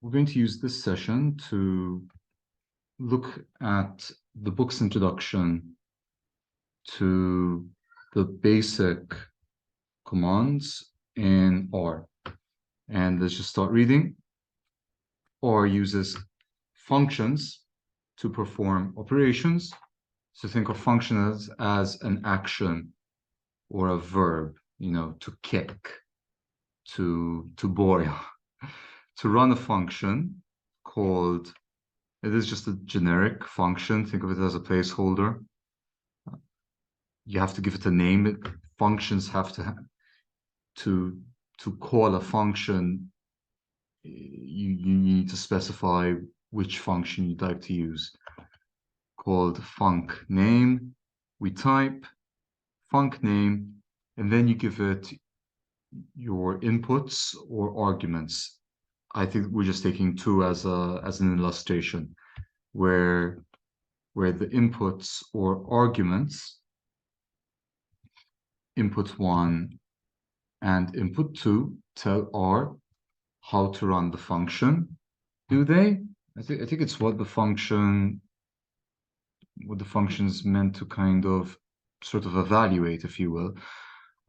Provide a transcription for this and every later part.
We're going to use this session to look at the book's introduction to the basic commands in R. And let's just start reading. R uses functions to perform operations. So think of functions as an action or a verb, to kick, to boil. To run a function called, it is just a generic function. Think of it as a placeholder. You have to give it a name. Functions have to call a function. You need to specify which function you'd like to use. Called func name. We type func name, and then you give it your inputs or arguments. I think we're just taking two as an illustration, where the inputs or arguments, input 1 and input 2, tell R how to run the function. Do they? I think it's what the function is meant to kind of sort of evaluate, if you will.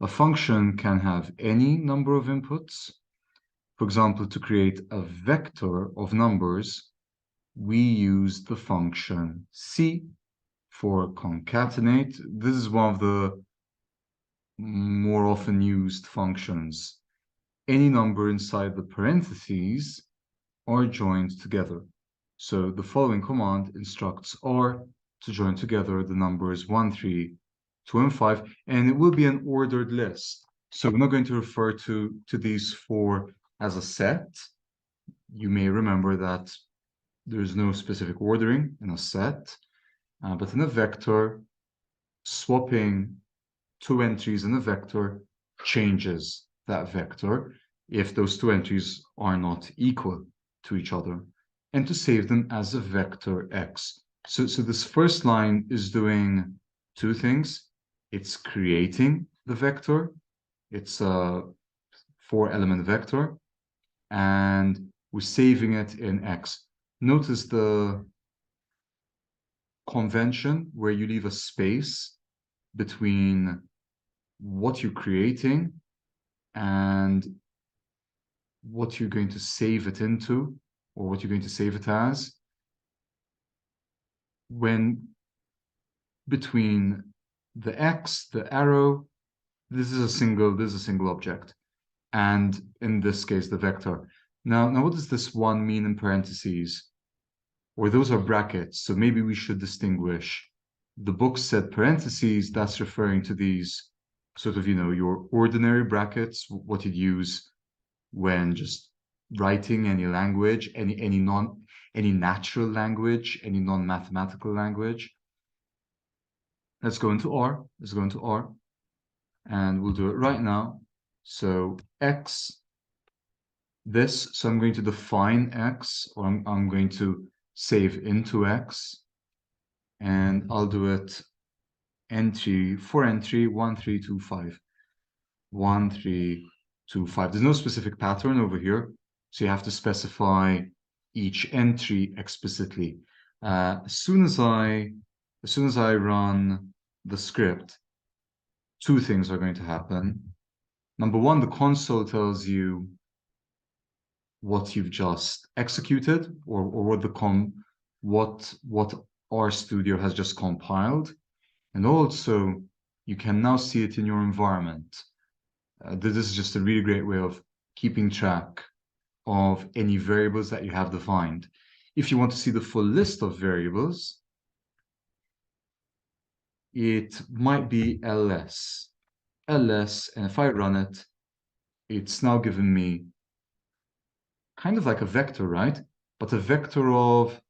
A function can have any number of inputs. For example, to create a vector of numbers, we use the function C for concatenate. This is one of the more often used functions. Any number inside the parentheses are joined together. So the following command instructs R to join together the numbers 1, 3, 2, and 5, and it will be an ordered list. So we're not going to refer to these four as a set. You may remember that there's no specific ordering in a set, but in a vector, swapping two entries in a vector changes that vector if those two entries are not equal to each other, and to save them as a vector X. So this first line is doing two things. It's creating the vector. It's a 4-element vector, and we're saving it in X. Notice the convention where you leave a space between what you're creating and what you're going to save it into, or what you're going to save it as. When between the X, the arrow, this is a single object, and in this case the vector. Now what does this one mean in parentheses? Or those are brackets, so maybe we should distinguish. The book said parentheses, that's referring to these sort of, your ordinary brackets, what you'd use when just writing any language, any natural language, any non-mathematical language. Let's go into R. And we'll do it right now. So X, this, so I'm going to define X, or I'm going to save into X, and I'll do it for entry 1, 3, 2, 5. 1, 3, 2, 5. There's no specific pattern over here, so you have to specify each entry explicitly. As soon as I run the script, two things are going to happen. Number one, the console tells you what you've just executed, or what RStudio has just compiled, and also you can now see it in your environment. This is just a really great way of keeping track of any variables that you have defined. If you want to see the full list of variables, it might be ls, and if I run it, it's now given me kind of like a vector, right? But a vector of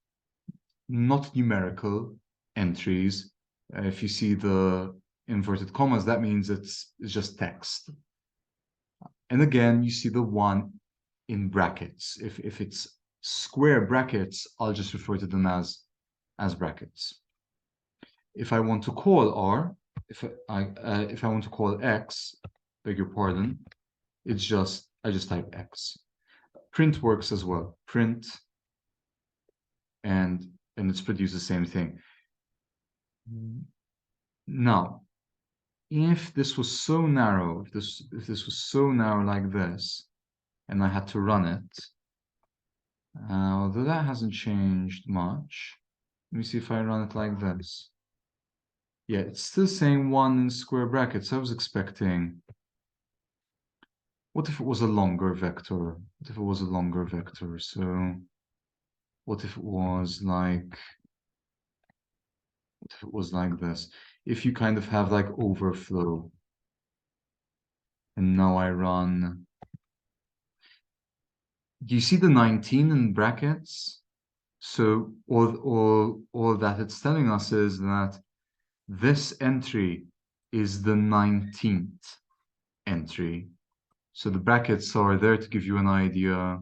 not numerical entries. If you see the inverted commas, that means it's just text. And again, you see the one in brackets. If it's square brackets, I'll just refer to them as brackets. If I want to call R, if I want to call X, beg your pardon, I just type X. print works as well. Print, and it's produced the same thing. Now, if this was so narrow, if this was so narrow like this, and I had to run it, although that hasn't changed much. Let me see if I run it like this. Yeah, it's still saying 1 in square brackets. I was expecting. What if it was a longer vector? What if it was a longer vector? So, what if it was like, what if it was like this? If you kind of have like overflow, and now I run. Do you see the 19 in brackets? So all that it's telling us is that this entry is the 19th entry. So the brackets are there to give you an idea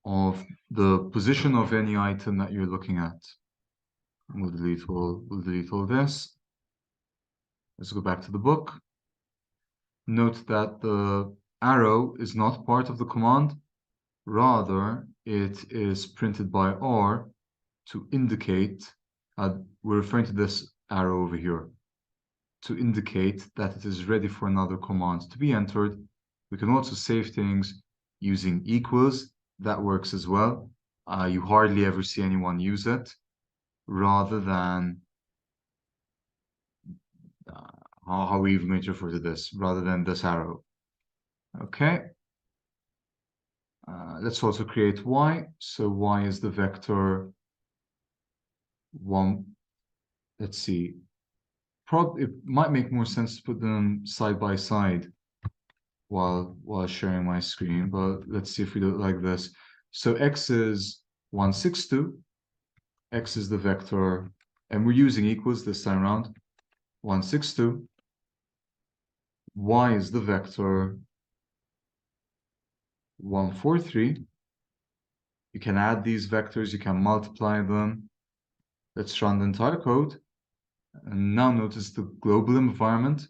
of the position of any item that you're looking at. We'll delete all this. Let's go back to the book. Note that the arrow is not part of the command. Rather, it is printed by R to indicate, we're referring to this arrow over here, to indicate that it is ready for another command to be entered. We can also save things using equals. That works as well. You hardly ever see anyone use it, rather than how we even refer to this, rather than this arrow. Okay. Let's also create y. So y is the vector 1. Let's see. It might make more sense to put them side by side while sharing my screen, but let's see if we do it like this. So x is 162, x is the vector, and we're using equals this time around, 162, y is the vector 143. You can add these vectors, you can multiply them. Let's run the entire code. And now notice the global environment.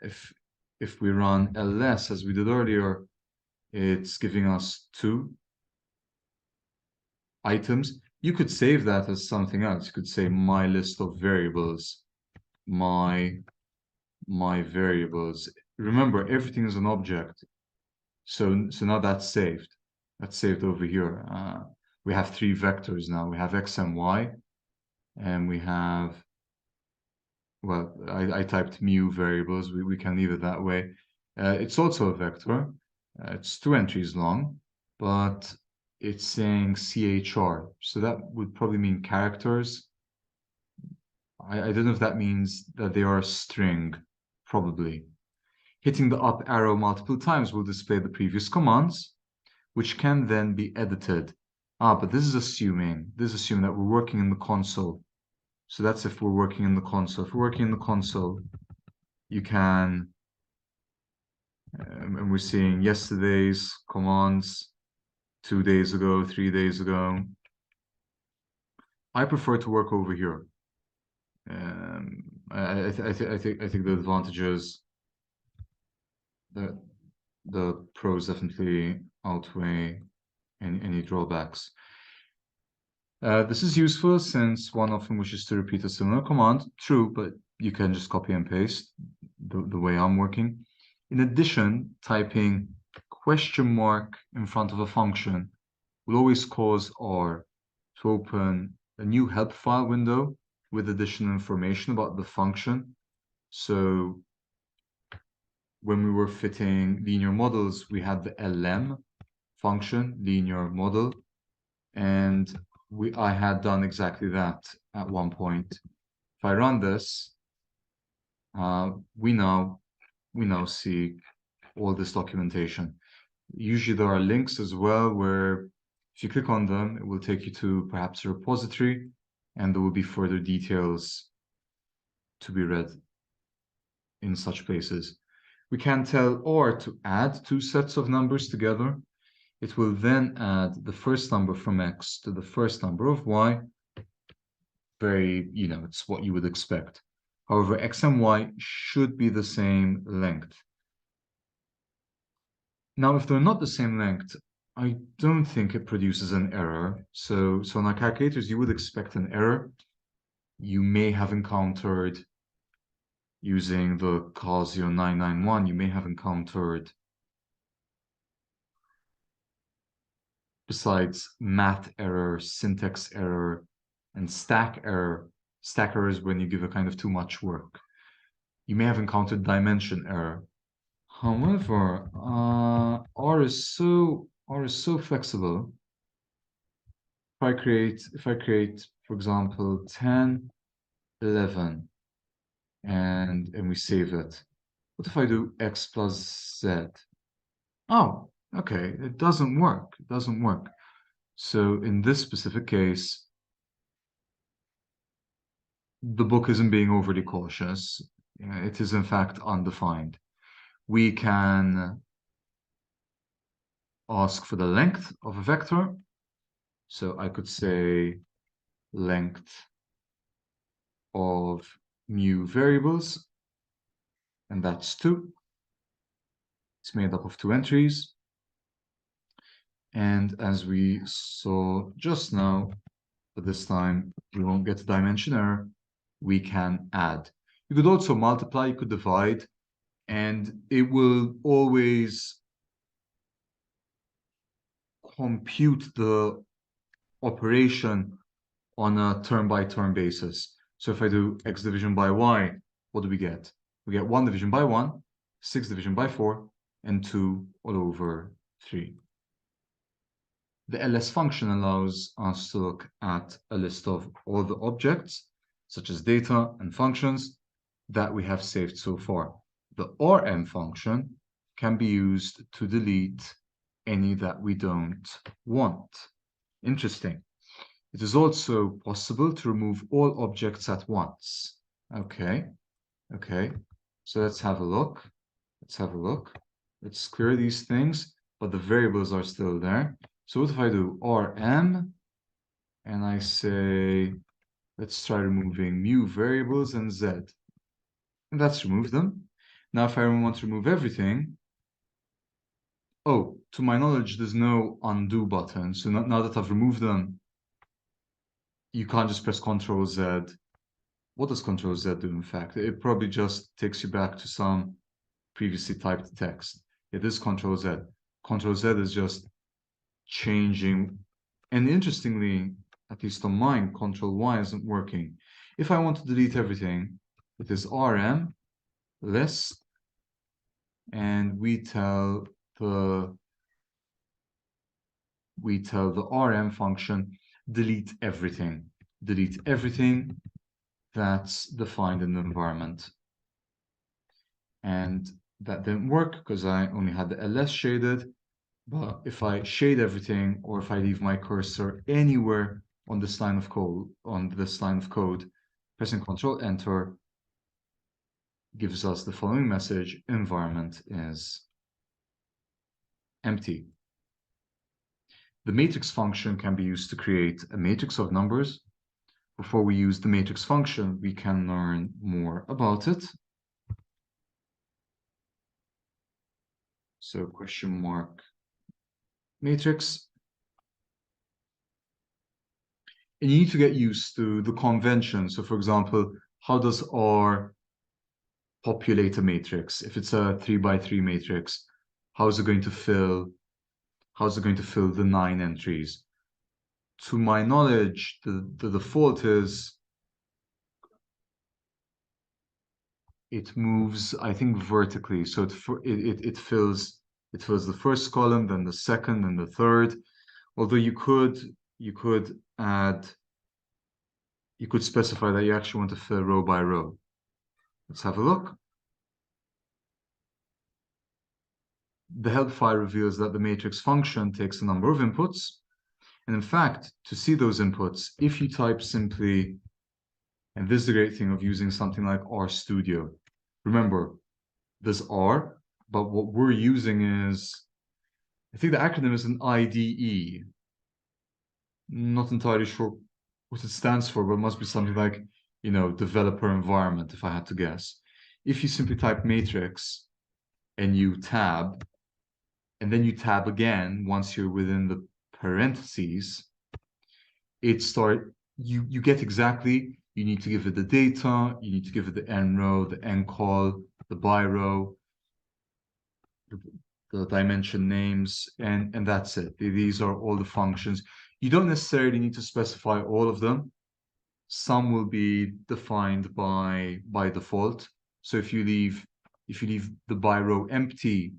If we run ls as we did earlier, it's giving us 2 items. You could save that as something else. You could say my list of variables, my variables. Remember, everything is an object. So now that's saved. That's saved over here. We have 3 vectors now. We have x and y, and we have, well, I typed mu variables. We can leave it that way. It's also a vector. It's 2 entries long, but it's saying CHR. So that would probably mean characters. I don't know if that means that they are a string, probably. Hitting the up arrow multiple times will display the previous commands, which can then be edited. But this is assuming that we're working in the console. So that's if we're working in the console. If we're working in the console, you can, and we're seeing yesterday's commands, 2 days ago, 3 days ago. I prefer to work over here. I think the advantages, the pros definitely outweigh any drawbacks. This is useful since one often wishes to repeat a similar command. True, but you can just copy and paste the way I'm working. In addition, typing question mark in front of a function will always cause R to open a new help file window with additional information about the function. So when we were fitting linear models, we had the LM function, linear model, and I had done exactly that at one point. If I run this, we now see all this documentation. Usually there are links as well where if you click on them, it will take you to perhaps a repository, and there will be further details to be read in such places. We can tell OR to add 2 sets of numbers together. It will then add the first number from x to the first number of y. It's what you would expect. However, x and y should be the same length. Now, if they're not the same length, I don't think it produces an error. So on our calculators, you would expect an error. You may have encountered, using the Casio 991, you may have encountered, besides math error, syntax error, and stack error is when you give a kind of too much work. You may have encountered dimension error. However, R is so flexible. If I create, for example, 10, 11, and we save it. What if I do x plus z? Oh, okay, it doesn't work. It doesn't work. So in this specific case, the book isn't being overly cautious. It is in fact undefined. We can ask for the length of a vector. So I could say length of mu variables, and that's 2. It's made up of 2 entries. And as we saw just now, but this time we won't get a dimension error, we can add. You could also multiply, you could divide, and it will always compute the operation on a term-by-term basis. So if I do x division by y, what do we get? We get 1 division by 1, 6 division by 4, and 2 all over 3. The ls function allows us to look at a list of all the objects, such as data and functions, that we have saved so far. The rm function can be used to delete any that we don't want. Interesting. It is also possible to remove all objects at once. Okay. So let's have a look. Let's clear these things, but the variables are still there. So what if I do rm and I say, let's try removing mu variables and z. And that's removed them. Now if I want to remove everything, oh, to my knowledge, there's no undo button. So now that I've removed them, you can't just press Ctrl Z. What does Ctrl Z do, in fact? It probably just takes you back to some previously typed text. It is Ctrl Z. Ctrl Z is just changing. And interestingly, at least on mine, Ctrl Y isn't working. If I want to delete everything, it is rm list, and we tell the rm function delete everything. Delete everything that's defined in the environment. And that didn't work because I only had the ls shaded. But if I shade everything, or if I leave my cursor anywhere on this line of code, pressing Ctrl Enter gives us the following message: environment is empty. The matrix function can be used to create a matrix of numbers. Before we use the matrix function, we can learn more about it. So question mark matrix. And you need to get used to the convention. So for example, how does R populate a matrix? If it's a 3x3 matrix, how is it going to fill the 9 entries? To my knowledge, the default is it moves, I think, vertically. So it fills the first column, then the second, and the third. Although you could specify that you actually want to fill row by row. Let's have a look. The help file reveals that the matrix function takes a number of inputs. And in fact, to see those inputs, if you type simply, and this is the great thing of using something like RStudio. Remember, there's R, but what we're using is, I think the acronym is an IDE. Not entirely sure what it stands for, but it must be something like, developer environment, if I had to guess. If you simply type matrix and you tab, and then you tab again once you're within the parentheses, you get exactly, you need to give it the data, you need to give it the n row, the n call, the by row, the dimension names, and that's it. These are all the functions. You don't necessarily need to specify all of them. Some will be defined by default. So if you leave the by row empty,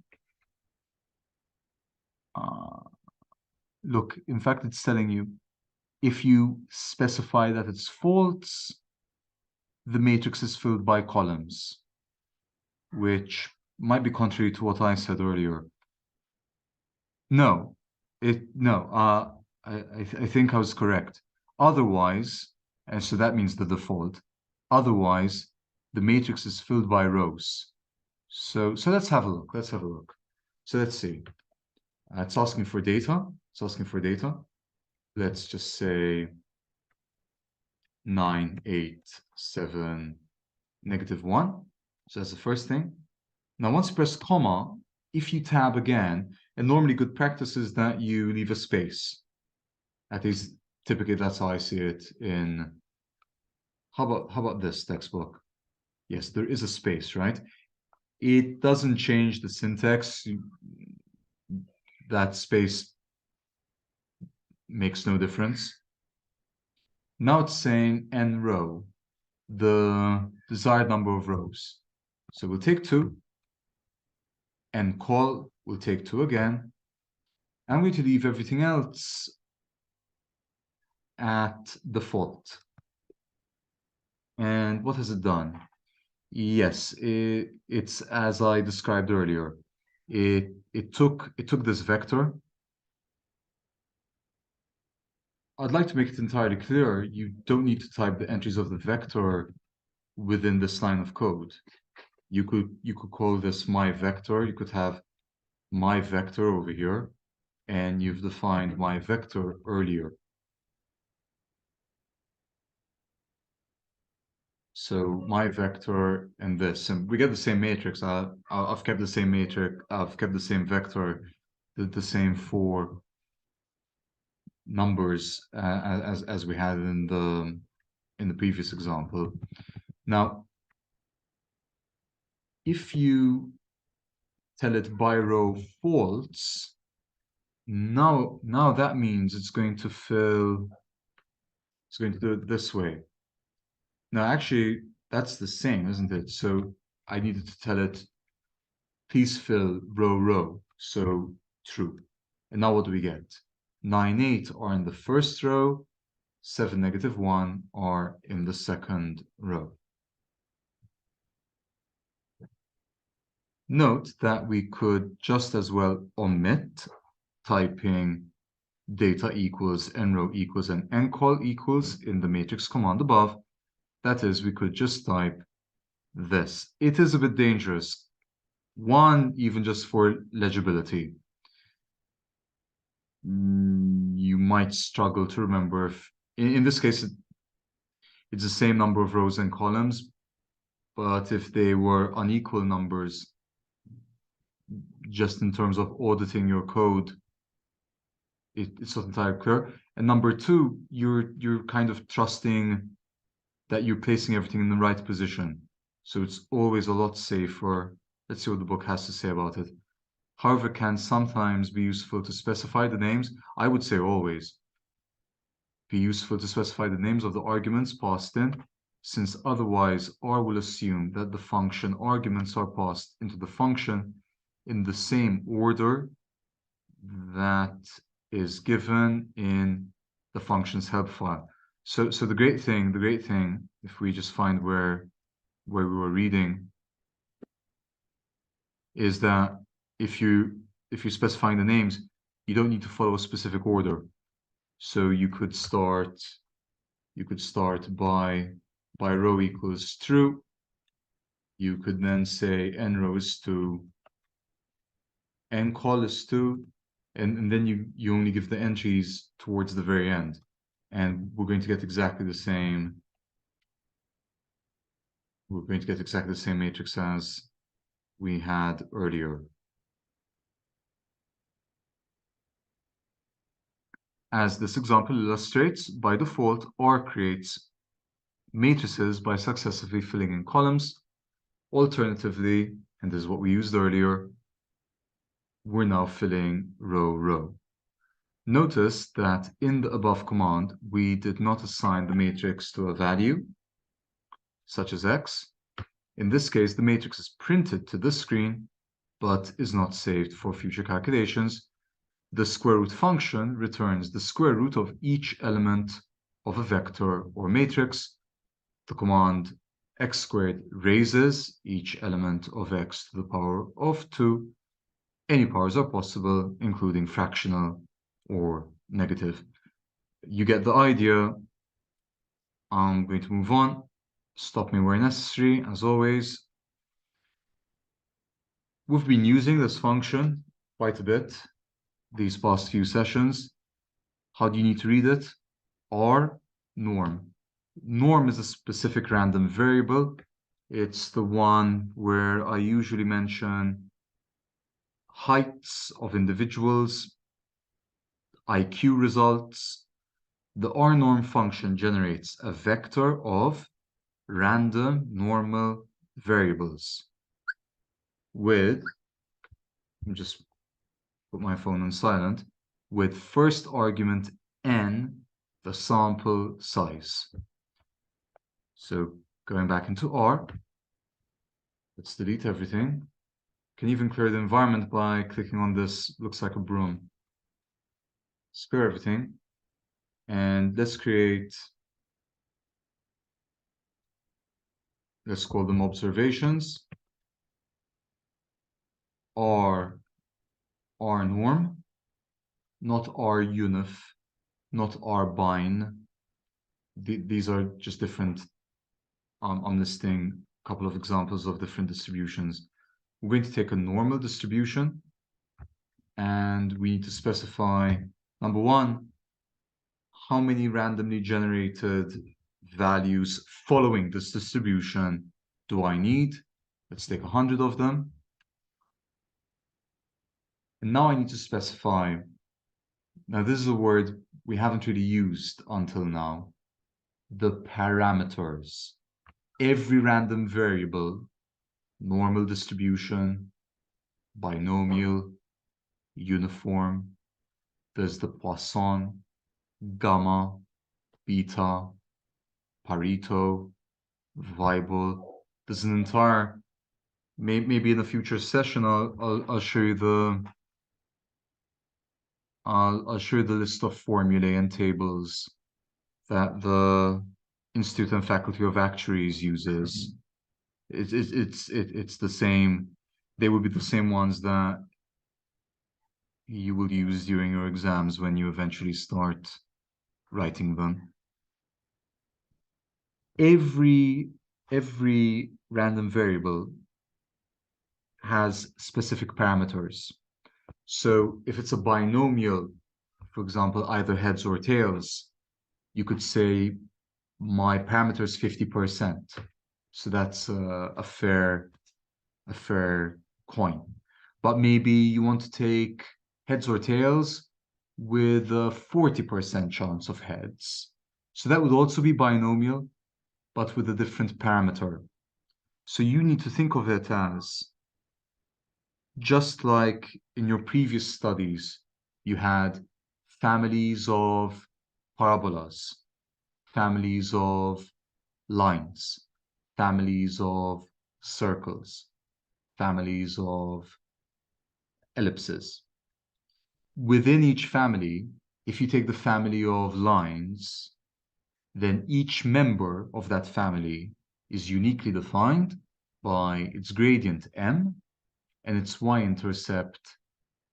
look, in fact, it's telling you if you specify that it's false, the matrix is filled by columns, which might be contrary to what I said earlier. No, I think I was correct. Otherwise, and so that means the default. Otherwise, the matrix is filled by rows. So let's have a look. Let's have a look. So let's see. It's asking for data. It's asking for data. Let's just say 9, 8, 7, -1. So that's the first thing. Now, once you press comma, if you tab again, and normally good practice is that you leave a space. At least typically that's how I see it in, how about this textbook? Yes, there is a space, right? It doesn't change the syntax. That space makes no difference. Now it's saying n row, the desired number of rows. So we'll take 2, and call will take 2 again. I'm going to leave everything else at default. And what has it done? Yes, it's as I described earlier. It took this vector. I'd like to make it entirely clear, you don't need to type the entries of the vector within this line of code. You could call this my vector. You could have my vector over here, and you've defined my vector earlier. So my vector and this, and we get the same matrix. I've kept the same matrix. I've kept the same vector, the same 4 numbers as we had in the previous example. Now, if you tell it by row false, now that means it's going to do it this way. Now, actually, that's the same, isn't it? So I needed to tell it, please fill row. So true. And now what do we get? 9, 8 are in the first row, 7, -1 are in the second row. Note that we could just as well omit typing data equals n row equals and n call equals in the matrix command above. That is, we could just type this. It is a bit dangerous. One, even just for legibility. You might struggle to remember if, in this case, it's the same number of rows and columns, but if they were unequal numbers, just in terms of auditing your code, it's not entirely clear. And number 2, you're kind of trusting that you're placing everything in the right position. So it's always a lot safer. Let's see what the book has to say about it. However, it can sometimes be useful to specify the names. I would say always be useful to specify the names of the arguments passed in, since otherwise R will assume that the function arguments are passed into the function in the same order that is given in the function's help file. So the great thing, if we just find where we were reading, is that if you're specifying the names, you don't need to follow a specific order. So you could start by row equals true. You could then say n row is 2, n call is 2, and then you only give the entries towards the very end. And we're going to get exactly the same. We're going to get exactly the same matrix as we had earlier. As this example illustrates, by default, R creates matrices by successively filling in columns. Alternatively, and this is what we used earlier, we're now filling row. Notice that in the above command, we did not assign the matrix to a value, such as x. In this case, the matrix is printed to this screen, but is not saved for future calculations. The square root function returns the square root of each element of a vector or matrix. The command x squared raises each element of x to the power of 2. Any powers are possible, including fractional or negative. You get the idea. I'm going to move on. Stop me where necessary, as always. We've been using this function quite a bit these past few sessions. How do you need to read it? R norm. Norm is a specific random variable. It's the one where I usually mention heights of individuals, IQ results. The R norm function generates a vector of random normal variables with, just put my phone on silent, with first argument n, the sample size. So going back into R, let's delete everything. Can even clear the environment by clicking on this, looks like a broom. Clear everything. And let's call them observations. R norm, not R unif, not R bine. These are just different. I'm listing a couple of examples of different distributions. We're going to take a normal distribution, and we need to specify, number one, how many randomly generated values following this distribution do I need? Let's take 100 of them. And now I need to specify, now this is a word we haven't really used until now, the parameters. Every random variable, normal distribution, binomial, uniform, there's the Poisson, gamma, beta, Pareto, Weibull. There's an entire, maybe in a future session, I'll show you I'll show you the list of formulae and tables that the Institute and Faculty of Actuaries uses. It's the same. They will be the same ones that you will use during your exams when you eventually start writing them. Every random variable has specific parameters. So if it's a binomial, for example, either heads or tails, you could say my parameter is 50%. So that's a fair coin. But maybe you want to take heads or tails with a 40% chance of heads. So that would also be binomial, but with a different parameter. So you need to think of it as, just like in your previous studies, you had families of parabolas, families of lines, families of circles, families of ellipses. Within each family, if you take the family of lines, then each member of that family is uniquely defined by its gradient m and its y-intercept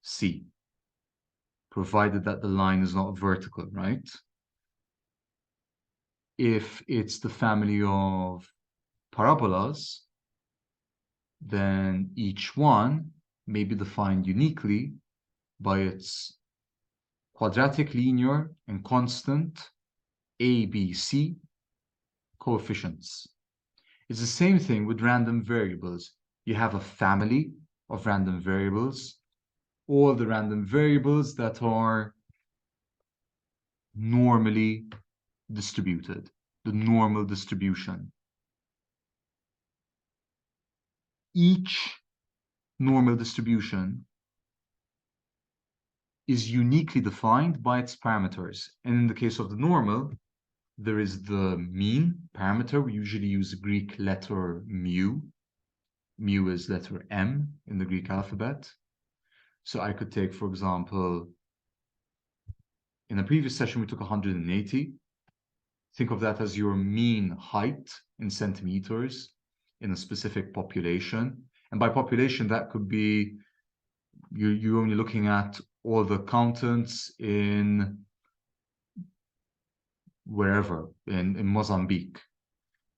c, provided that the line is not vertical, right? If it's the family of parabolas, then each one may be defined uniquely by its quadratic, linear, and constant A, B, C coefficients. It's the same thing with random variables. You have a family of random variables, all the random variables that are normally distributed, the normal distribution. Each normal distribution is uniquely defined by its parameters. And in the case of the normal, there is the mean parameter. We usually use the Greek letter mu. Mu is letter M in the Greek alphabet. So I could take, for example, in a previous session, we took 180. Think of that as your mean height in centimeters in a specific population. And by population, that could be you're only looking at all the accountants in wherever, in Mozambique.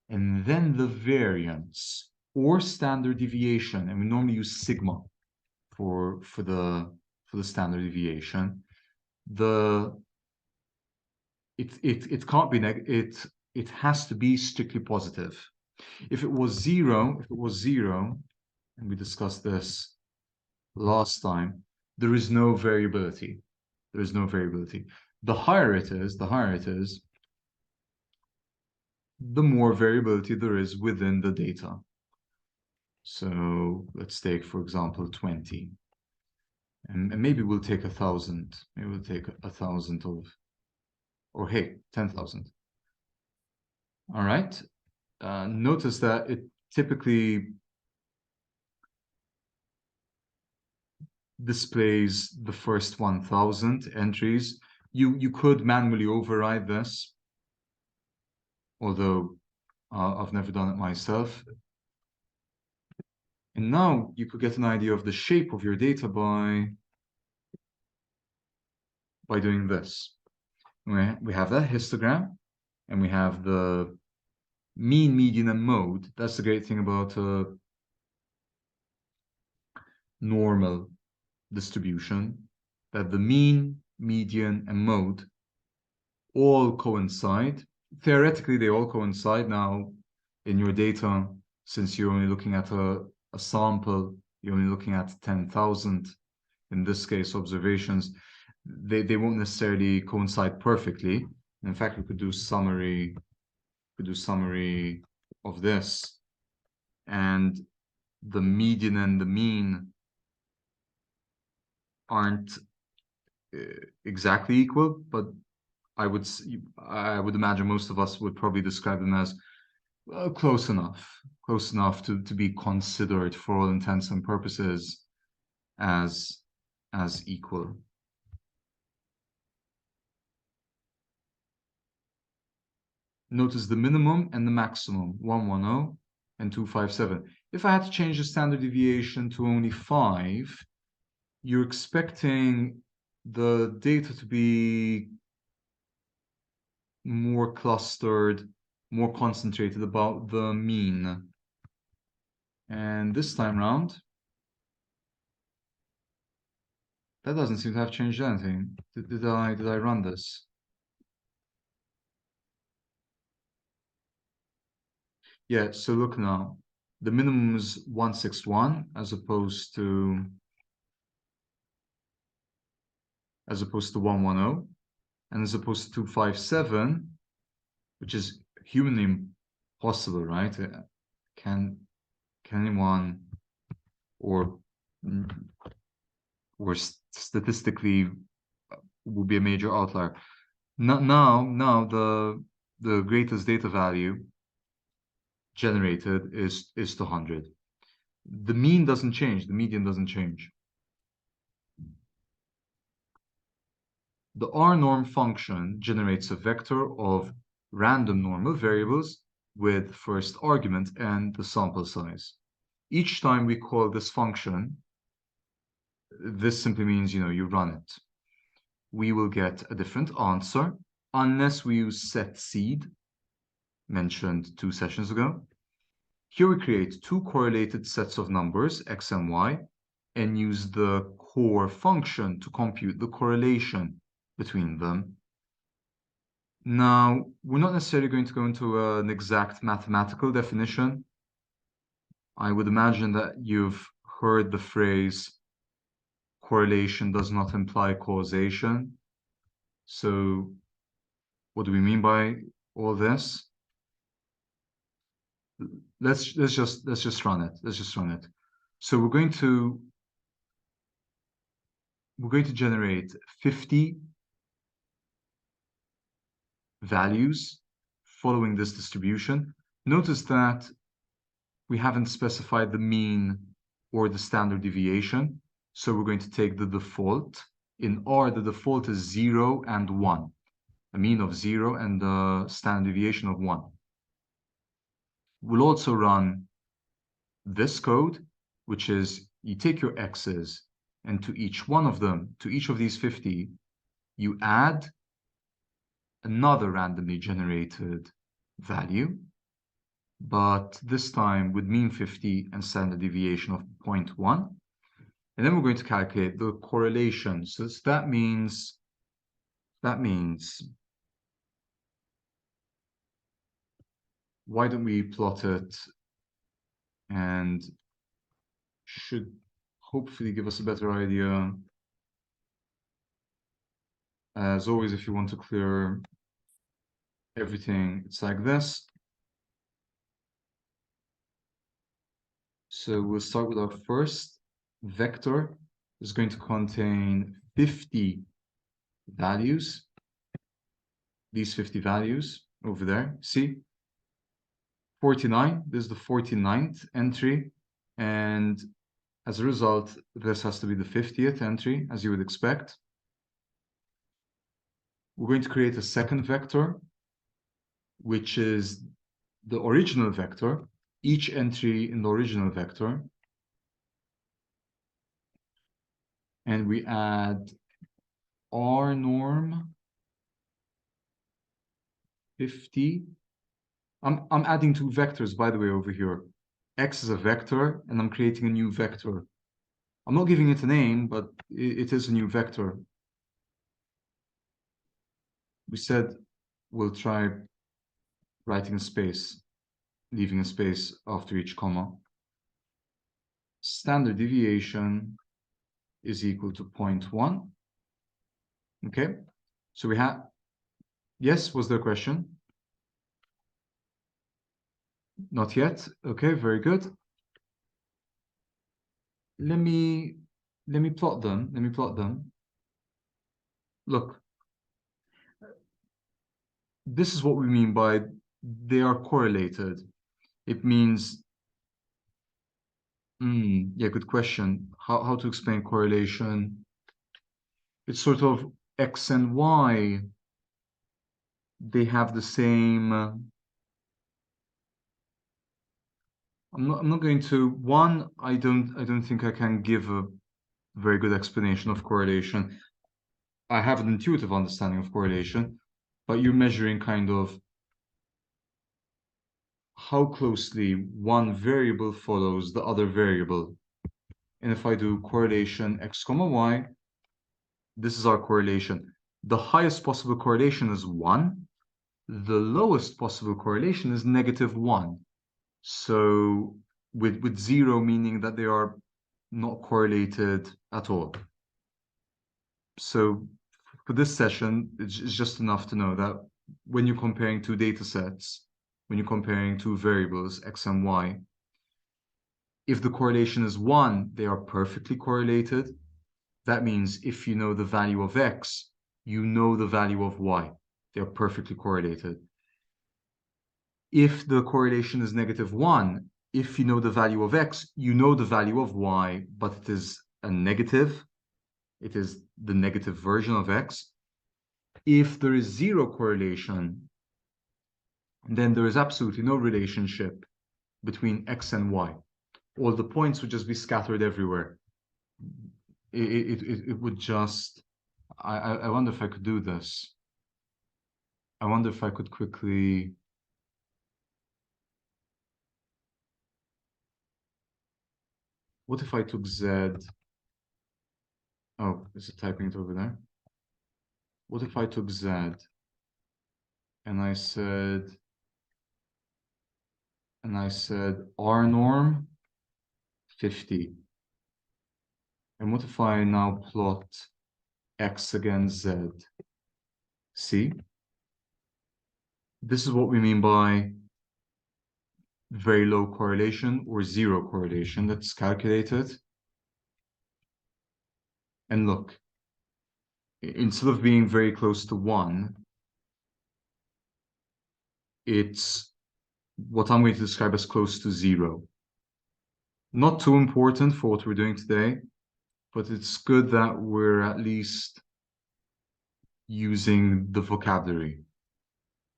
And then the variance or standard deviation, and we normally use sigma for the standard deviation. It can't be it has to be strictly positive. If it was zero, and we discussed this last time, there is no variability. There is no variability. The higher it is, the more variability there is within the data. So let's take, for example, 20. And maybe we'll take 1,000. Maybe we'll take 1,000 of, or hey, 10,000. All right. Notice that it typically displays the first 1,000 entries. You could manually override this, although I've never done it myself. And now you could get an idea of the shape of your data by doing this. We have that histogram, and we have the mean, median, and mode. That's the great thing about a normal distribution, that the mean, median, and mode all coincide. Theoretically, they all coincide. Now, in your data, since you're only looking at a sample, you're only looking at 10,000, in this case, observations, they won't necessarily coincide perfectly. In fact, we could do summary of this, and the median and the mean aren't exactly equal, but I would imagine most of us would probably describe them as close enough to be considered for all intents and purposes as equal. Notice the minimum and the maximum, 110 and 257. If I had to change the standard deviation to only 5, you're expecting the data to be more clustered, more concentrated about the mean. And this time round, that doesn't seem to have changed anything. Did I run this? Yeah, so look now. The minimum is 161 as opposed to 110, and as opposed to 257, which is humanly impossible, right? Can anyone or statistically would be a major outlier. Now the greatest data value generated is 200. The mean doesn't change, the median doesn't change. The R-norm function generates a vector of random normal variables with first argument and the sample size. Each time we call this function, this simply means, you run it. We will get a different answer unless we use set seed, mentioned 2 sessions ago. Here we create 2 correlated sets of numbers, x and y, and use the core function to compute the correlation between them. Now, we're not necessarily going to go into an exact mathematical definition. I would imagine that you've heard the phrase correlation does not imply causation. So What do we mean by all this? Let's just run it. Let's just run it. So we're going to generate 50 values following this distribution. Notice that we haven't specified the mean or the standard deviation. So we're going to take the default. In R, the default is 0 and 1, a mean of 0 and a standard deviation of 1. We'll also run this code, which is you take your x's, and to each one of them, to each of these 50, you add another randomly generated value, but this time with mean 50 and standard deviation of 0.1. And then we're going to calculate the correlation. So that means why don't we plot it, and should hopefully give us a better idea. As always, if you want to clear everything, it's like this. So we'll start with our first vector. It's going to contain 50 values. These 50 values over there, see? 49, this is the 49th entry. And as a result, this has to be the 50th entry, as you would expect. We're going to create a second vector, which is the original vector, each entry in the original vector. And we add R norm 50. I'm adding two vectors, by the way, over here. X is a vector, and I'm creating a new vector. I'm not giving it a name, but it is a new vector. We said we'll try writing a space, leaving a space after each comma. Standard deviation is equal to 0.1. Okay, so we have, yes, was there a question? Not yet. Okay, very good. Let me plot them. Let me plot them. Look, this is what we mean by they are correlated. It means, yeah, good question. How to explain correlation? It's sort of X and Y. They have the same. I'm not going to. One, I don't think I can give a very good explanation of correlation. I have an intuitive understanding of correlation, but you're measuring kind of how closely one variable follows the other variable. And if I do correlation x comma y, this is our correlation. The highest possible correlation is 1. The lowest possible correlation is -1. So with 0 meaning that they are not correlated at all. So for this session, it's just enough to know that when you're comparing two data sets, when you're comparing two variables, x and y, if the correlation is 1, they are perfectly correlated. That means if you know the value of x, you know the value of y. They're perfectly correlated. If the correlation is -1, if you know the value of x, you know the value of y, but it is a negative. It is the negative version of x. If there is 0 correlation, then there is absolutely no relationship between x and y. All the points would just be scattered everywhere. It would just, I wonder if I could do this. I wonder if I could quickly, what if I took z, oh, is it typing it over there? What if I took z and I said R norm 50. And what if I now plot x against z? See? This is what we mean by very low correlation or zero correlation that's calculated. And look, instead of being very close to 1, it's what I'm going to describe as close to 0. Not too important for what we're doing today, but it's good that we're at least using the vocabulary.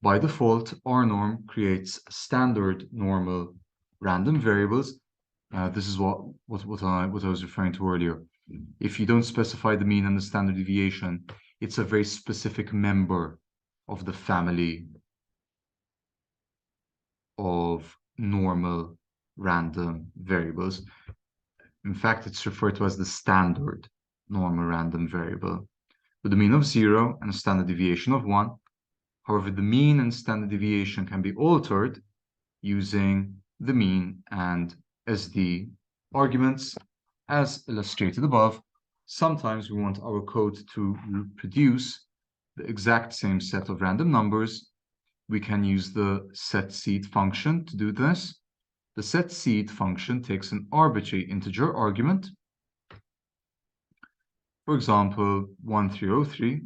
By default, our norm creates standard normal random variables. This is what I was referring to earlier. If you don't specify the mean and the standard deviation, it's a very specific member of the family of normal random variables. In fact, it's referred to as the standard normal random variable, with a mean of 0 and a standard deviation of 1. However, the mean and standard deviation can be altered using the mean and SD arguments, as illustrated above. Sometimes we want our code to reproduce the exact same set of random numbers. We can use the setSeed function to do this. The setSeed function takes an arbitrary integer argument, for example, 1303.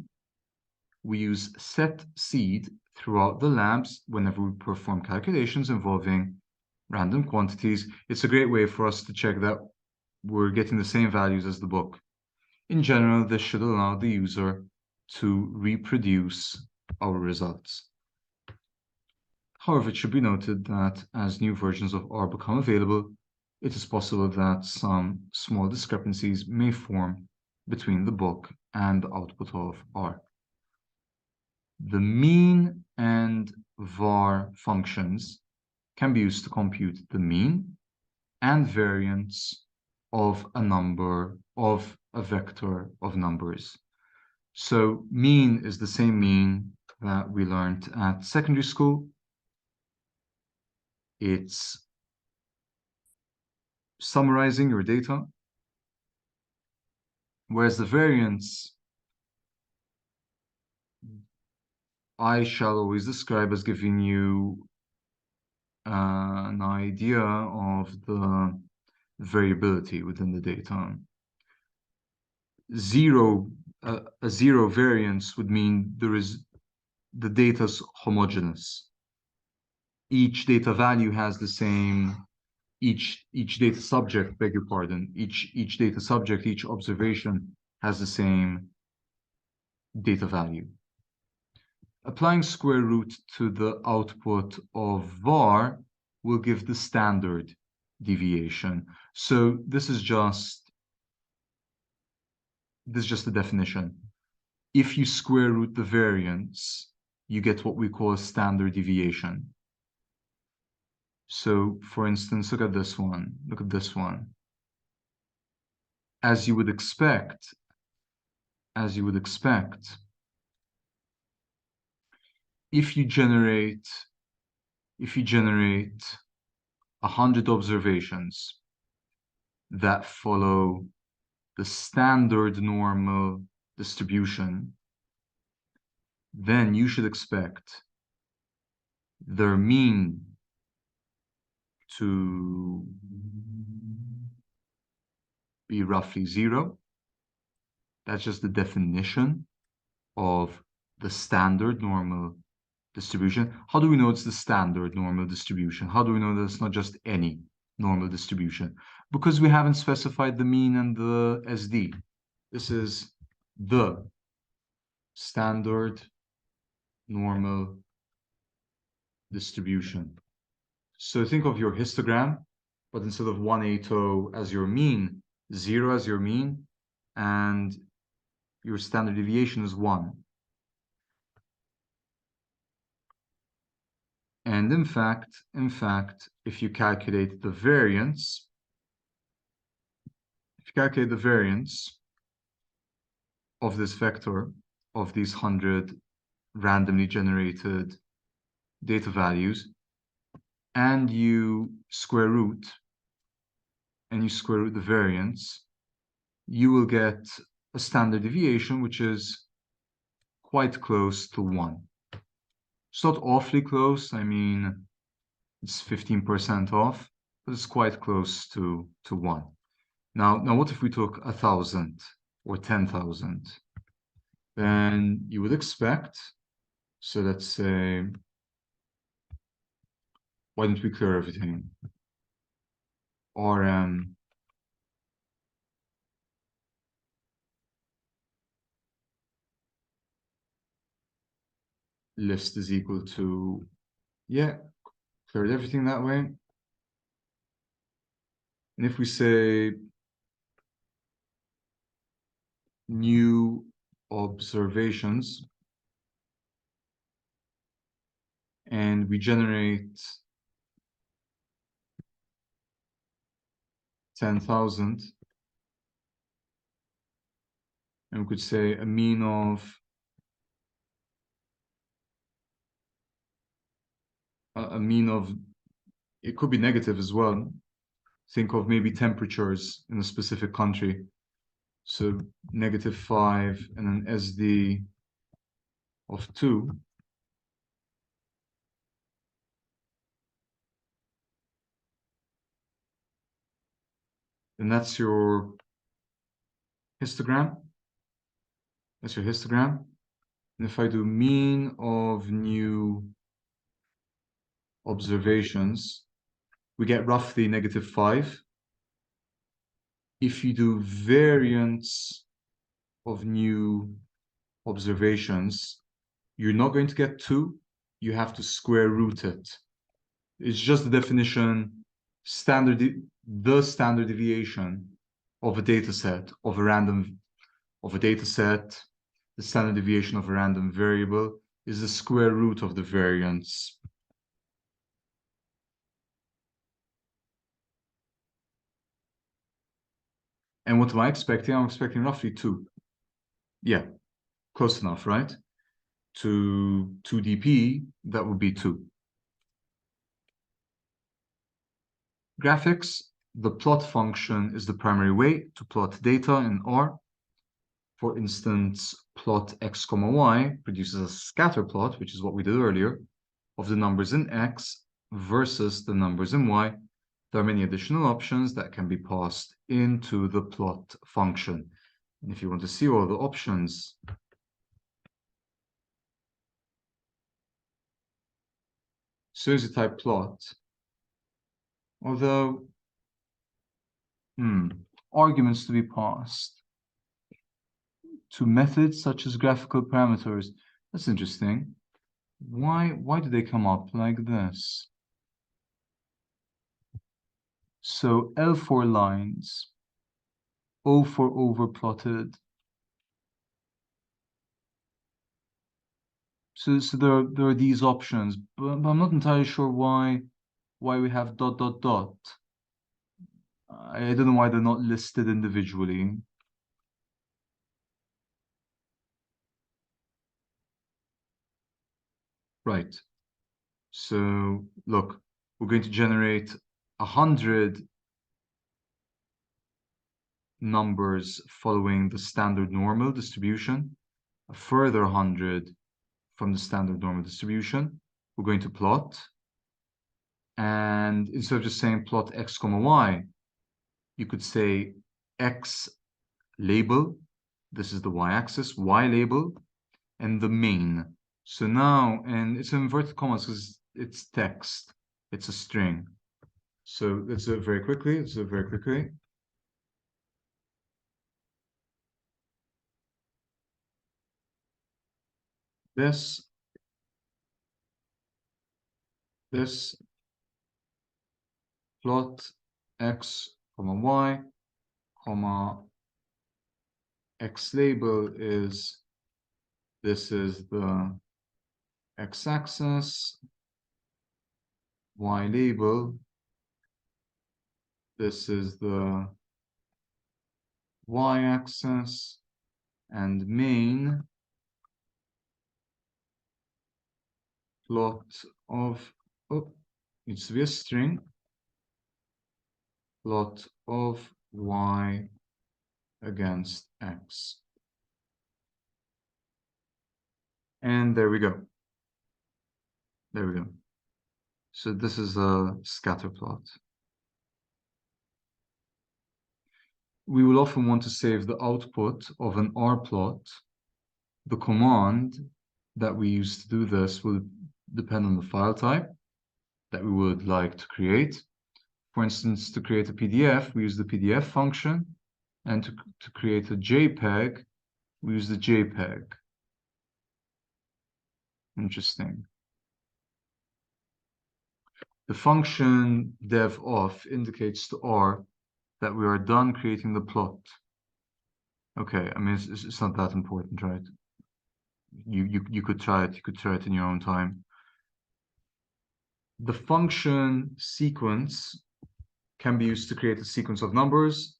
We use setSeed throughout the labs whenever we perform calculations involving random quantities. It's a great way for us to check that we're getting the same values as the book. In general, this should allow the user to reproduce our results. However, it should be noted that as new versions of R become available, it is possible that some small discrepancies may form between the book and the output of R. The mean and var functions can be used to compute the mean and variance of a number of a vector of numbers. So mean is the same mean that we learned at secondary school. It's summarizing your data, whereas the variance I shall always describe as giving you an idea of the variability within the data. A zero variance would mean the data's homogeneous. Each data value has the same, each data subject, beg your pardon, each data subject, each observation has the same data value. Applying square root to the output of var will give the standard deviation. So this is just the definition. If you square root the variance, you get what we call a standard deviation. So for instance, look at this one. Look at this one. As you would expect, if you generate 100 observations that follow the standard normal distribution, then you should expect their mean to be roughly 0. That's just the definition of the standard normal distribution. How do we know it's the standard normal distribution? How do we know that it's not just any normal distribution? Because we haven't specified the mean and the SD. This is the standard normal distribution. So think of your histogram, but instead of 180 as your mean, 0 as your mean, and your standard deviation is 1. And in fact, if you calculate the variance, of this vector, of these 100 randomly generated data values, and you square root the variance, you will get a standard deviation which is quite close to 1. It's not awfully close. I mean, it's 15% off, but it's quite close to 1. Now, what if we took 1,000 or 10,000? Then you would expect, so let's say, why don't we clear everything? RM list is equal to, yeah, cleared everything that way. And if we say new observations, and we generate 10,000, and we could say a mean of it could be negative as well. Think of maybe temperatures in a specific country. So -5 and an SD of 2. And that's your histogram. That's your histogram. And if I do mean of new observations, we get roughly -5. If you do variance of new observations, you're not going to get 2. You have to square root it. It's just the definition, the standard deviation of a data set of a data set. The standard deviation of a random variable is the square root of the variance. And what am I expecting? I'm expecting roughly 2. Yeah, close enough, right? To 2dp, that would be 2. Graphics, the plot function is the primary way to plot data in R. For instance, plot x comma y produces a scatter plot, which is what we did earlier, of the numbers in x versus the numbers in y. There are many additional options that can be passed into the plot function. And if you want to see all the options, as soon as you type plot, although arguments to be passed to methods such as graphical parameters. That's interesting. Why do they come up like this? So L for lines, O for overplotted. So there are these options, but I'm not entirely sure why we have dot dot dot. I don't know why they're not listed individually. Right. So look, we're going to generate 100 numbers following the standard normal distribution, a further 100 from the standard normal distribution. We're going to plot, and instead of just saying plot x comma y, you could say x label, this is the y-axis, y label, and the main. So now, and it's inverted commas because it's text, it's a string. So let's do it very quickly. This, plot x comma y comma x label is, this is the x-axis, y label, this is the y-axis, and main plot of, oh, needs to be a string, plot of y against x. And there we go. There we go. So this is a scatter plot. We will often want to save the output of an R plot. The command that we use to do this will depend on the file type that we would like to create. For instance, to create a PDF, we use the PDF function, and to create a JPEG, we use the JPEG. Interesting. The function dev_off indicates to R that we are done creating the plot. Okay, I mean, it's not that important, right? You could try it. You could try it in your own time. The function sequence can be used to create a sequence of numbers.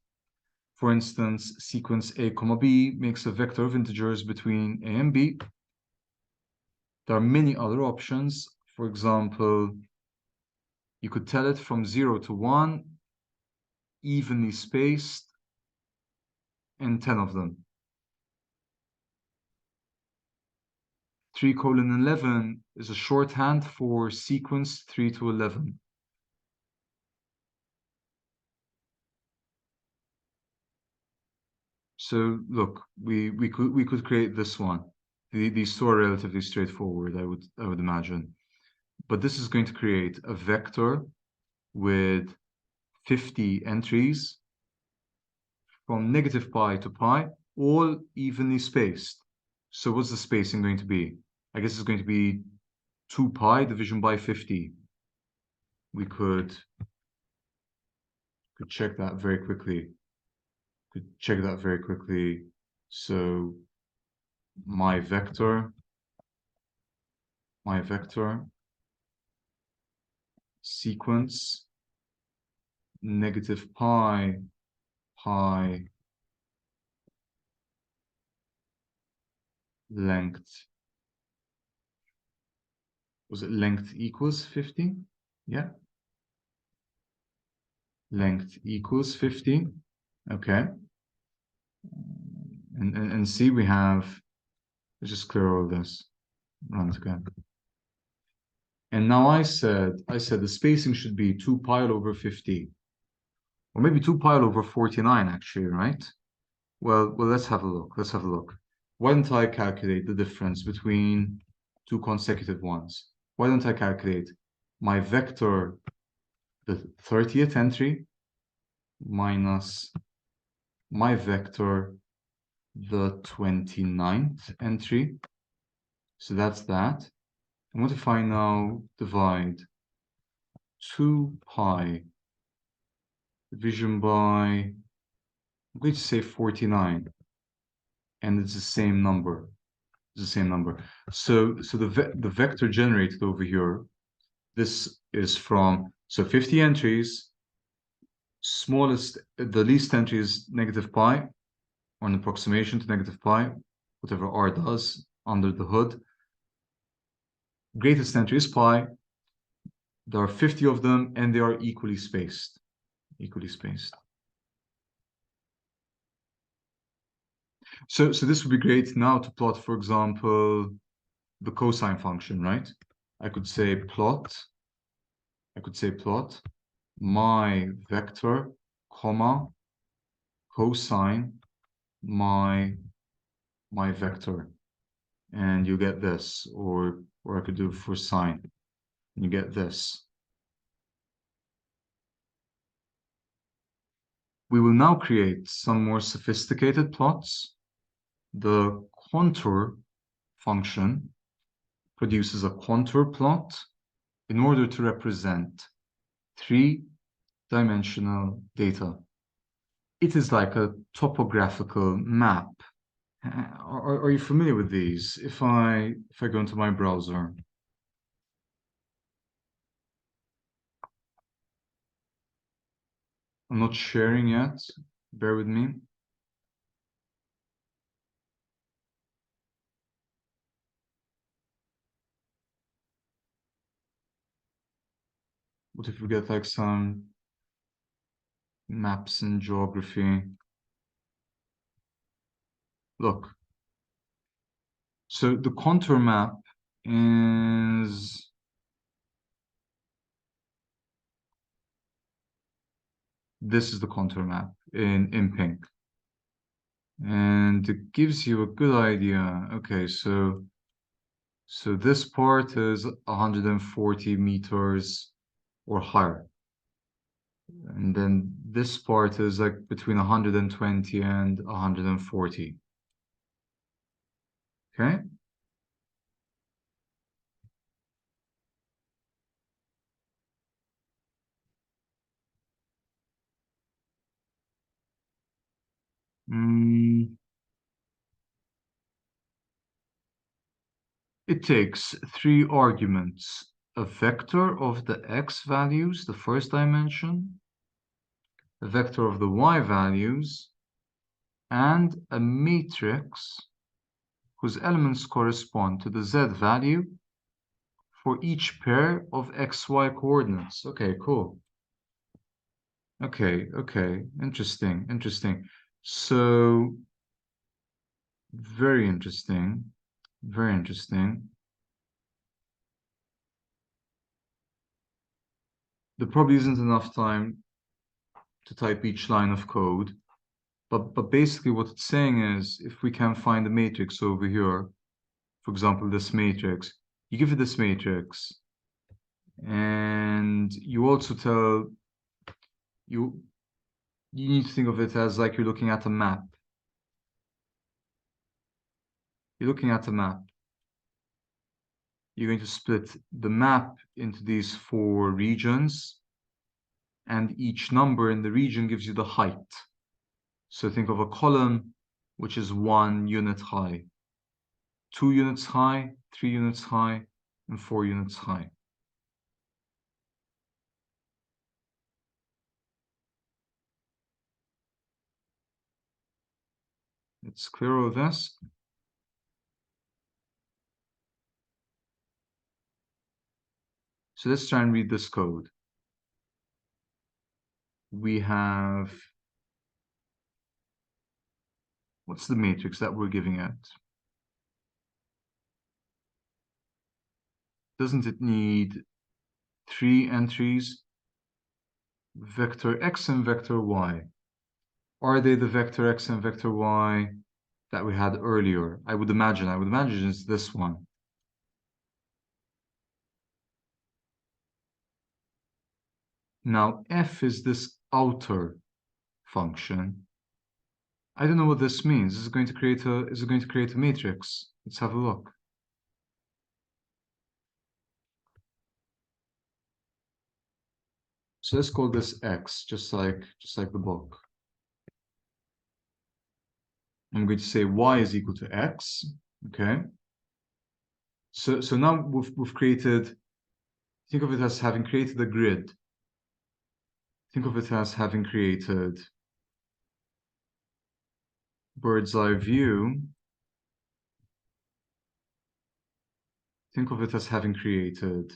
For instance, sequence a comma b makes a vector of integers between a and b. There are many other options. For example, you could tell it from 0 to 1, evenly spaced, and 10 of them. 3:11 is a shorthand for sequence 3 to 11. So look, we could create this one. These two are relatively straightforward, I would imagine. But this is going to create a vector with 50 entries from negative pi to pi, all evenly spaced. So what's the spacing going to be? I guess it's going to be 2 pi division by 50. We could check that very quickly. So my vector sequence negative pi length. Was it length equals 50? Yeah. Length equals 50. Okay. And see, we have, let's just clear all this. Run it again. And now I said the spacing should be 2 pi over 50. Or maybe 2 pi over 49, actually, right? Well, let's have a look. Why don't I calculate the difference between two consecutive ones? Why don't I calculate my vector, the 30th entry, minus my vector, the 29th entry. So that's that. And what if I now divide 2 pi division by, I'm going to say 49, and it's the same number. So the vector generated over here, this is from, so 50 entries, the least entry is negative pi, or an approximation to negative pi, whatever R does under the hood. Greatest entry is pi. There are 50 of them, and they are equally spaced. So this would be great now to plot, for example, the cosine function, right? I could say plot my vector, comma, cosine my vector, and you get this, or I could do for sine, and you get this. We will now create some more sophisticated plots. The contour function produces a contour plot in order to represent three-dimensional data. It is like a topographical map. Are you familiar with these? If I go into my browser, I'm not sharing yet. Bear with me. What if we get like some maps and geography? Look. So the contour map is This is the contour map in pink. And it gives you a good idea. Okay, so this part is 140 meters or higher. And then this part is like between 120 and 140. Okay? Mm, it takes three arguments. A vector of the x values, the first dimension, a vector of the y values, and a matrix whose elements correspond to the z value for each pair of xy coordinates. Okay, cool. Okay, interesting. So, very interesting, very interesting. There probably isn't enough time to type each line of code, but basically what it's saying is if we can find a matrix over here, for example, this matrix, you give it this matrix, and you also tell you you need to think of it as like you're looking at a map. You're looking at a map. You're going to split the map into these four regions, and each number in the region gives you the height. So think of a column which is 1 unit high, 2 units high, 3 units high, and 4 units high. It's clear of this. So let's try and read this code. We have, what's the matrix that we're giving it? Doesn't it need 3 entries? Vector x and vector y. Are they the vector x and vector y that we had earlier? I would imagine it's this one. Now, f is this outer function. I don't know what this means. Is it going to create a matrix? Let's have a look. So let's call this x, just like the book. I'm going to say y is equal to x. Okay. So now we've created. Think of it as having created a grid. Think of it as having created bird's eye view. Think of it as having created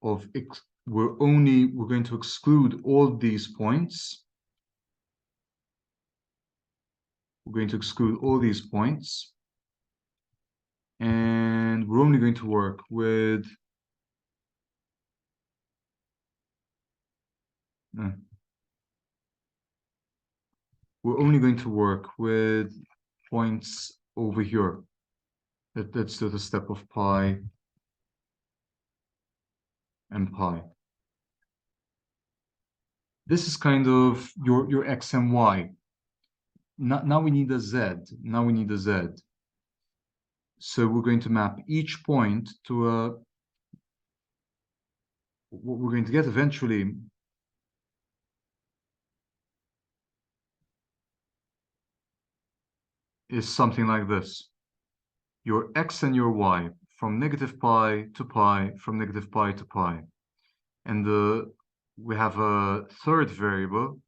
of x. We're going to exclude all these points. We're going to exclude all these points. And we're only going to work with we're only going to work with points over here. Let's do the step of pi and pi. This is kind of your x and y. Now we need a z. Now we need a z. So we're going to map each point to a. What we're going to get eventually is something like this. Your x and your y from negative pi to pi, from negative pi to pi. And we have a third variable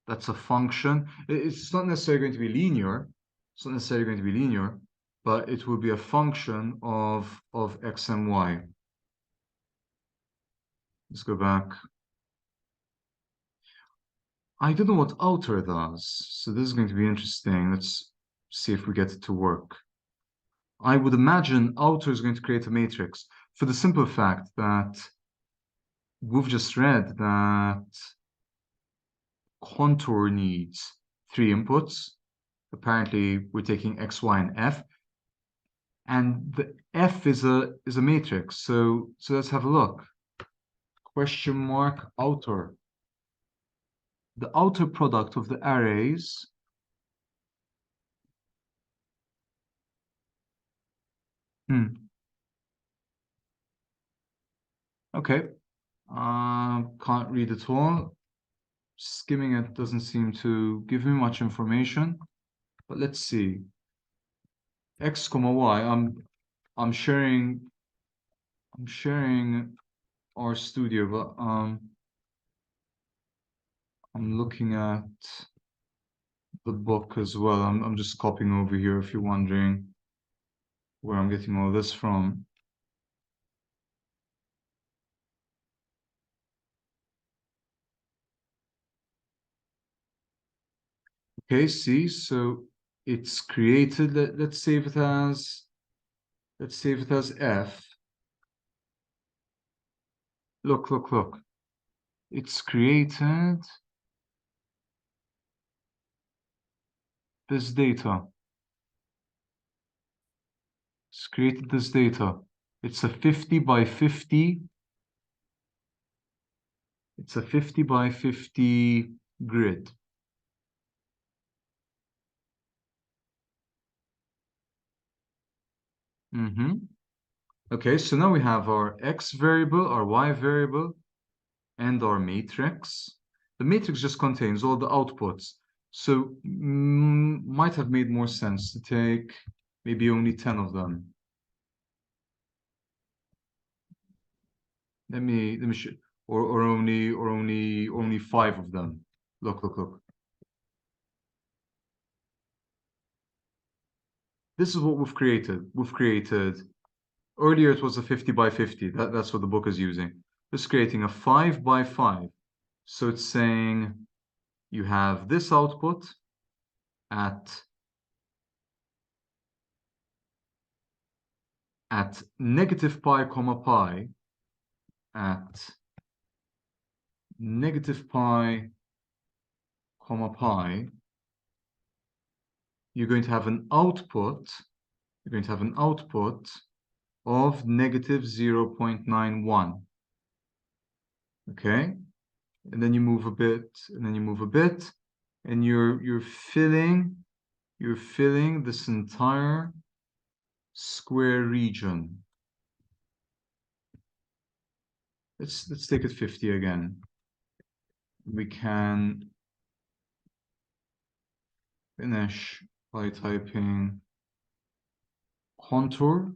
that's a function. It's not necessarily going to be linear. It's not necessarily going to be linear, but it will be a function of x and y. Let's go back. I don't know what outer does, so this is going to be interesting. Let's see if we get it to work. I would imagine outer is going to create a matrix for the simple fact that we've just read that contour needs 3 inputs. Apparently, we're taking x, y, and f, and the f is a matrix. So let's have a look. Question mark outer. The outer product of the arrays Okay. Can't read it all. Skimming it doesn't seem to give me much information. But let's see. X comma Y. I'm sharing our studio, but I'm looking at the book as well. I'm just copying over here if you're wondering where I'm getting all this from. Okay, see, so it's created. Let's save it as F. Look. It's created this data. It's created this data. It's a 50 by 50. It's a 50 by 50 grid. Okay, so now we have our X variable, our Y variable, and our matrix. The matrix just contains all the outputs. So might have made more sense to take maybe only 10 of them. Let me show, or only 5 of them. Look. This is what we've created. Earlier it was a 50 by 50. That's what the book is using. It's creating a 5 by 5. So it's saying you have this output at negative pi comma pi at negative pi comma pi. You're going to have an output. You're going to have an output of negative 0.91. Okay? And then you move a bit, and then you move a bit, and you're filling this entire square region. Let's take it 50 again. We can finish by typing contour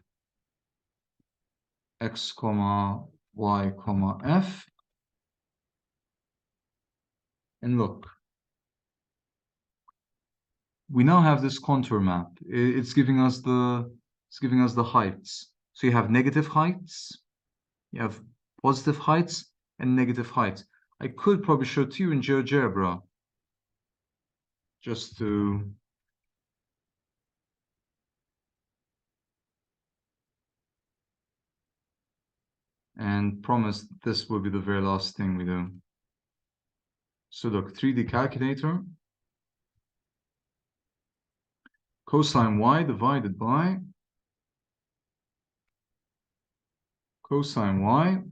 x comma y comma f, and look, we now have this contour map. It's giving us the heights. So you have negative heights, you have positive heights, and negative heights. I could probably show it to you in GeoGebra just to and promise this will be the very last thing we do. So look, 3D calculator, cosine y divided by cosine y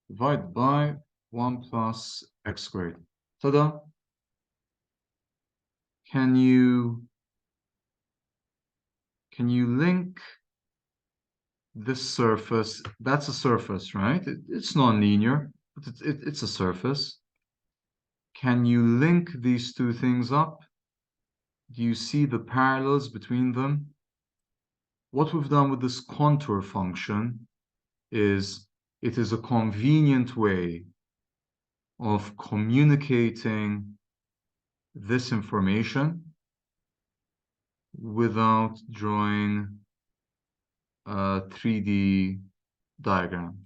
divided by 1 plus x squared. Ta-da! Can you link this surface? That's a surface, right? It's non-linear, but it's a surface. Can you link these two things up? Do you see the parallels between them? What we've done with this contour function is it is a convenient way of communicating this information without drawing a 3D diagram.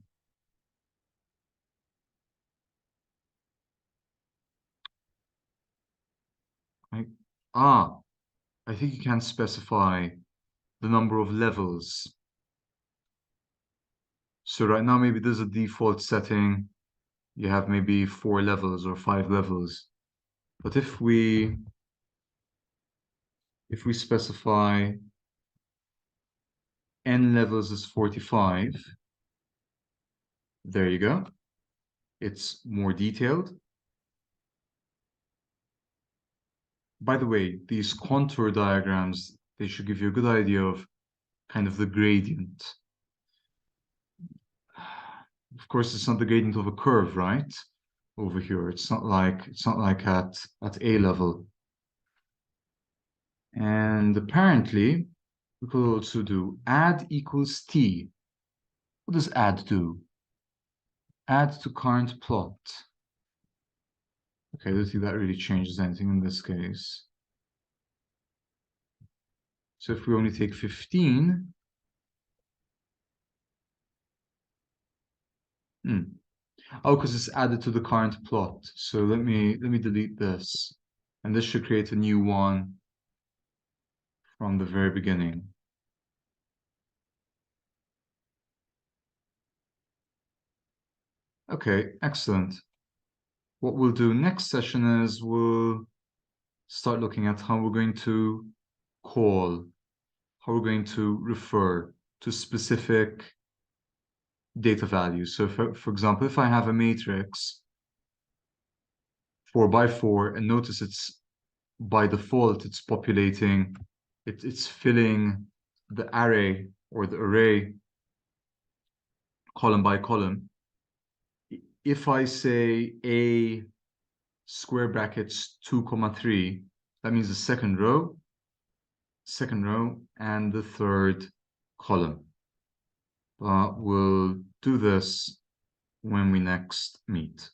Ah, I think you can specify the number of levels. So right now, maybe there's a default setting. You have maybe 4 levels or 5 levels. But if we specify n levels is 45, there you go. It's more detailed. By the way, these contour diagrams, they should give you a good idea of kind of the gradient. Of course, it's not the gradient of a curve, right? Over here, it's not like at A level. And apparently, we could also do add equals t. What does add do? Add to current plot. Okay, I don't think that really changes anything in this case. So if we only take 15, oh, because it's added to the current plot. So let me delete this. And this should create a new one from the very beginning. Okay, excellent. What we'll do next session is we'll start looking at how we're going to call, how we're going to refer to specific data values. So for example, if I have a matrix 4 by 4, and notice it's by default, it's populating, it's filling the array or the array column by column. If I say A square brackets 2 comma 3, that means the second row, and the third column. But we'll do this when we next meet.